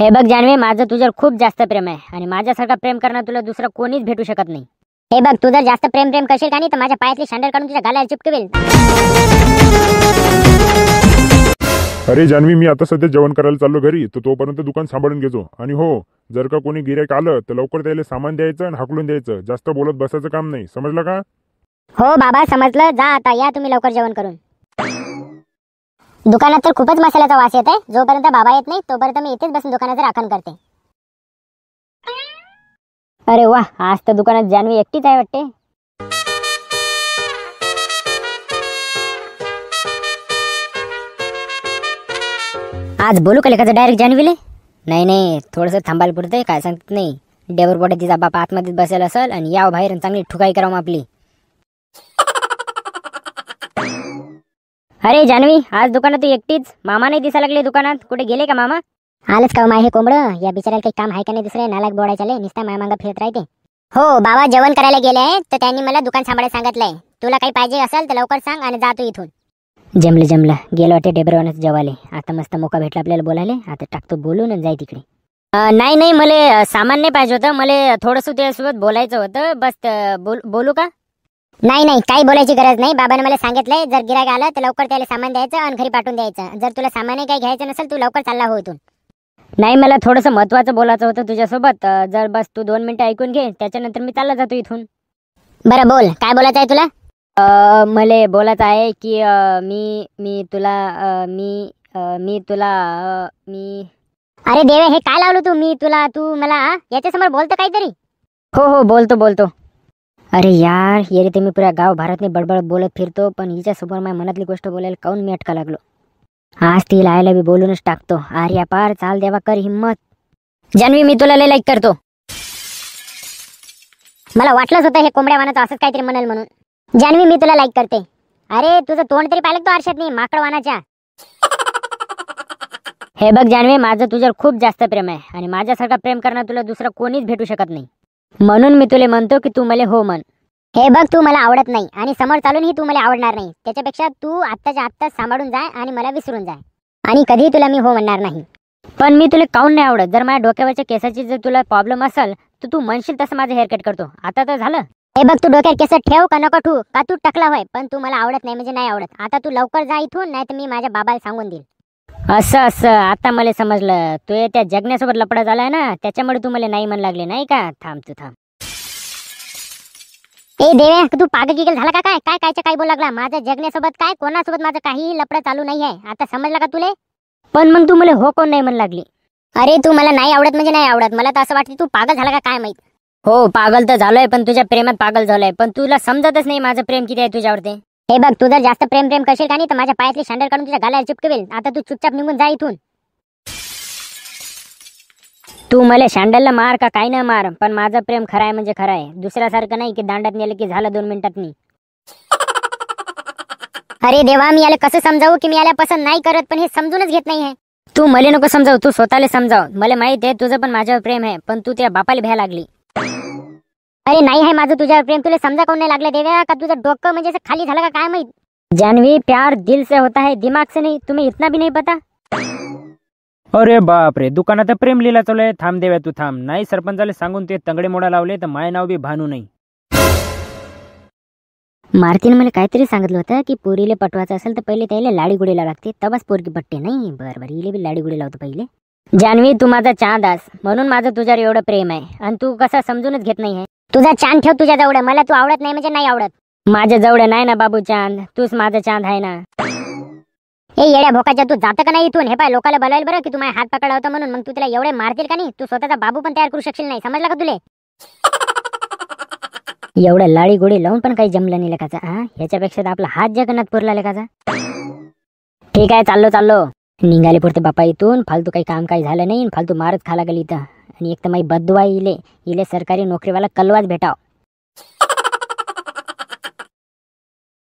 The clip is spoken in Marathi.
हे बघ जान्हवी, माझं तुझ्यावर खूप जास्त प्रेम आहे आणि माझ्यासारखा प्रेम करणार तुला दुसरा कोणीच भेटू शकत नाही. हे बघ, तू जर जास्त प्रेम करशील का नाही तर माझ्या पायातली शँडल काढून तुझ्या गालाला चिपकवेल. अरे जान्हवी, मी आता सध्या जेवण करायला चाललो घरी, तर तोपर्यंत दुकान सांभाळून घेतो. आणि हो, जर का कोणी गिऱ्हाईक आलं तर लवकर त्याला सामान द्यायचं आणि हाकलून द्यायचं. जास्त बोलत बसायचं काम नाही, समजलं का? हो बाबा, समजलं. जा आता, या तुम्ही लवकर जेवण करून. दुकानात तर खूपच मसाल्याचा वास येत आहे. जोपर्यंत बाबा येत नाही तोपर्यंत मी इथेच बसून दुकानाचं राखण करते. अरे वा, आज तर दुकानात जान्हवी एकटीच आहे वाटते. आज बोलू का लेखाचं डायरेक्ट जान्हवीले? नाही, थोडंसं थांबायला पुरतंय, काय सांगत नाही. डेवर पोटे तिचा बापा आतमध्येच बसेल असेल आणि याव बाहेर चांगली ठुकाई करावं आपली. अरे जान्हवी, आज दुकानात तू एकटीच? मामा नाही दिसायला लागले दुकानात. कुठे गेले का मामा? आलंच का माय हे कोंबडं? या बिचाराला काही काम आहे का नाही दुसरे? नालायक बोडायचाले नुसता माया मागं फिरत राहते. हो बाबा, जेवण करायला गेले आहे तर त्यांनी मला दुकान सांभाळायला सांगितलंय. तुला काही पाहिजे असेल तर लवकर सांग आणि जा तू इथून. जमलं. गेलो वाटे डेबरवानाच जेवाले. आता मस्त मोका भेटला आपल्याला बोलायला. आता टाकतो बोलून आणि जाय तिकडे. नाही, मला सामान नाही पाहिजे होतं. मला थोडंसं त्यासोबत बोलायचं होतं बस. बोलू का? नाही, काही बोलायची गरज नाही. बाबाने मला सांगितलंय जर गिरायक आलं तर लवकर त्याला सामान द्यायचं आणि घरी पाठवून द्यायचं. जर तुला सामानही काही घ्यायचं नसेल तू लवकर चालला हो इथून. नाही, मला थोडंसं महत्वाचं बोलायचं होतं तुझ्यासोबत. जर बस तू 2 मिनिटं ऐकून घे, त्याच्यानंतर मी चालला जातो इथून. बरं बोल, काय बोलायचं आहे तुला? मला बोलायचं आहे की मी तुला अरे देवे, हे काय लावलं तू? मी तुला, तू मला याच्यासमोर बोलतो काहीतरी? हो, बोलतो. अरे यार, ये रे ते मी पुऱ्या गाव भारतने बडबड बोलत फिरतो, पण हिच्यासमोर माझ्या मनातली गोष्ट बोलायला काऊन मी अटका लागलो. आज ती लायला बी बोलूनच टाकतो. आर्या पार, चाल देवा, कर हिम्मत. जान्हवी, मी तुला लय लाईक करतो. मला वाटलंच होतं हे कोंबड्या वानाचं असंच काहीतरी म्हणाल म्हणून. जान्हवी, मी तुला लाईक करते. अरे तुझं तोंड तरी पाहिलं तो आरशात नाही, माकड वानाच्या. हे बघ जान्हवी, माझं तुझ्यावर खूप जास्त प्रेम आहे आणि माझ्यासारखा प्रेम करणार तुला दुसरा कोणीच भेटू शकत नाही. म्हणून मी तुला म्हणतो की तू मला हो म्हण. हे बघ, तू मला आवडत नाही आणि समोर चालूनही तू मला आवडणार नाही. त्याच्यापेक्षा तू आत्ताच्या आत्ताच सांभाळून जाय आणि मला विसरून जाय आणि कधीही तुला मी हो म्हणणार नाही. पण मी तुला काऊन नाही आवडत? जर माझ्या डोक्यावरच्या केसाची जर तुला प्रॉब्लेम असेल तर तू म्हणशील तसं माझं हेअरकट करतो. आता तर झालं. हे बघ, तू डोक्यात केस ठेव का नको ठेवू, का तू टकला होय, पण तू मला आवडत नाही म्हणजे नाही आवडत. आता तू लवकर जा इथून, नाही तर मी माझ्या बाबाला सांगून देईल. असं आता मला समजलं. तू त्या जगण्यासोबत लपडा झालाय ना, त्याच्यामुळे तू मला नाही म्हण लागले नाही का? थांब. ए देवे, तू पागल गिगल झाला का? काय बोल लागला? माझ्या जगण्यासोबत काय, कोणासोबत माझं काही लपडा चालू नाही आहे. आता समजलं का तुले? पण मग तू मला हो कोण नाही म्हण लागली? अरे तू मला नाही आवडत म्हणजे नाही आवडत. मला तर असं वाटतं तू पागल झाला का काय माहित. हो, पागल तर झालोय, पण तुझ्या प्रेमात पागल झालोय. पण तुला समजतच नाही माझं प्रेम किती आहे तुझ्यावरती. हे बघ, तू जर जास्त प्रेम करशील का नाही तर माझ्या पायातली शँडल काढून तुझ्या गालाला चिपकवेल. आता तू चुपचाप निघून जा इथून. तू मला शँडलला मार का काही न मार, पण माझं प्रेम खरं आहे म्हणजे खरं आहे. दुसऱ्यासारखं नाही की दांडात नेलं की झालं 2 मिनिटात मी. अरे देवा, मी याला कसं समजावू की मी याला पसंत नाही करत, पण हे समजूनच घेत नाही आहे. तू मला नको समजाव, तू स्वतःला समजाव. मला माहित आहे तुझं पण माझ्यावर प्रेम आहे, पण तू त्या बापाला भ्या लागली. अरे नाही आहे माझं तुझ्यावर प्रेम, तुला समजा कोण नाही लागलं देव्या? का तुझं डोकं म्हणजे असं खाली झालं का काय माहित? जान्हवी, प्यार दिल से होता है, दिमाग से नहीं. तुम्हें इतना भी नहीं पता? अरे बाप रे, दुकानात प्रेम लीला चालू आहे. थांब देव्या, तू थांब. नाही, सरपंचाला सांगून ते तंगडे मोडा लावले तर माय नाव बी भानू नाही. मारतीने मला काहीतरी सांगितलं होतं की पोरीले पटवायचं असेल तर पहिले त्याला लाडी गुडीला लागते, तबच पोरगी पटते. नाही, बरं इले बी लाडी गुडी लावतो पहिले. जान्हवी, तू माझा चांद आहेस, म्हणून माझं तुझ्यावर एवढं प्रेम आहे आणि तू कसं समजूनच घेत नाही आहे. तुझा चांद ठेव तुझ्या जवळ. मला तू आवडत नाही म्हणजे नाही आवडत. माझ्या जवळ नाही ना बाबू चांद, तूच माझा चांद आहे ना. हे येड्या भोकाच्या, तू जातं का नाही इथून? हे पाय, लोकांना बोलायला बरं की तू माझ्या हात पकडला होता म्हणून. मग तू तिला एवढे मारतील का नाही? तू स्वतःचा बाबू पण तयार करू शकशील नाही, समजलं का तुले? एवढं लाडी गोडी लावून पण काही जमलं नाही लेखाचा. ह्याच्यापेक्षा आपला हात जगन्नाथ पुरला लेखाचा. ठीक आहे, चाललो. निघाले पुरते बापा इथून. फालतू काही काम काही झालं नाही, फालतू मारच खाला गेली इथं. आणि एक तर माझी बददुआ इले सरकारी नोकरीवाला कलवाच भेटाव.